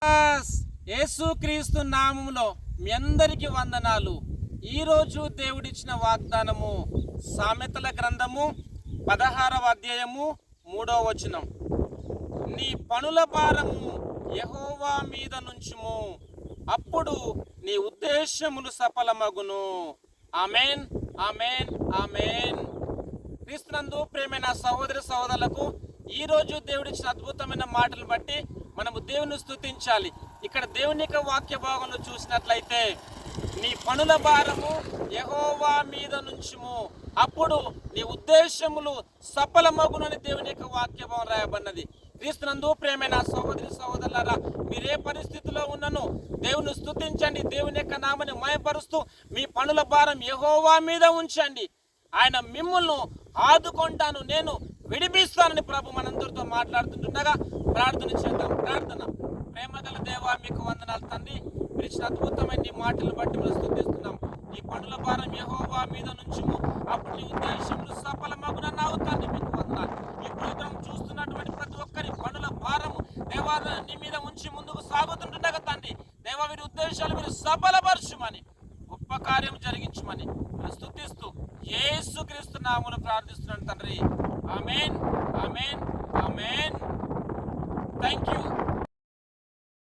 యేసుక్రీస్తు నామములో మీ అందరికి వందనాలు. ఈరోజు దేవుడిచ్చిన వాగ్దానము సామెతల గ్రంథము 16వ అధ్యాయము 3వ వచనం. నీ పనుల భారము యెహోవా మీద నుంచుము, అప్పుడు నీ ఉద్దేశములు సఫలమగును. ఆమేన్, ఆమేన్, ఆమేన్. క్రీస్తునందు ప్రేమైన సహోదరి సహోదరులకు ఈరోజు దేవుడిచ్చిన అద్భుతమైన మాటలు బట్టి మనము దేవుని స్తుతించాలి. ఇక్కడ దేవుని యొక్క వాక్య భాగంలో చూసినట్లయితే నీ పనుల భారము యెహోవా మీద నుంచుము, అప్పుడు నీ ఉద్దేశములు సఫలమగునని దేవుని యొక్క వాక్య భాగం రాయబడినది. క్రీస్తునందు ప్రేమైన సహోదరి సహోదరులారా, మీరే పరిస్థితిలో ఉన్నను దేవుని స్తుతించండి, దేవుని యొక్క నామని మయపరుస్తూ మీ పనుల భారం యెహోవా మీద ఉంచండి. ఆయన మిమ్ములను ఆదుకుంటాను, నేను విడిపిస్తానని ప్రభు మనందరితో మాట్లాడుతుండగా ప్రార్థన చేద్దాం. ప్రార్థన. ప్రేమగల దేవా, మీకు వందనాలు తండ్రి. మీరు ఇచ్చిన అద్భుతమైన ఈ మాటలను బట్టి మనం స్తుతిస్తున్నాం. నీ పనుల భారం యెహోవా మీద నుంచుము, అప్పుడు నీ ఉద్దేశములు సఫలమగునని అవుతాను. మీకు వందనాలు. ఈ ప్రోగ్రాం చూస్తున్నటువంటి ప్రతి ఒక్కరి పనుల భారము దేవా నీ మీద ఉంచి ముందుకు సాగుతుండగా తండ్రి దేవా, వీరి ఉద్దేశాలు మీరు సఫలపరచుమని, గొప్ప కార్యం జరిగించమని స్తుతిస్తూ యేసుక్రీస్తు నామమున ప్రార్థిస్తున్నాను తండ్రి. Amen, amen, amen. Thank you.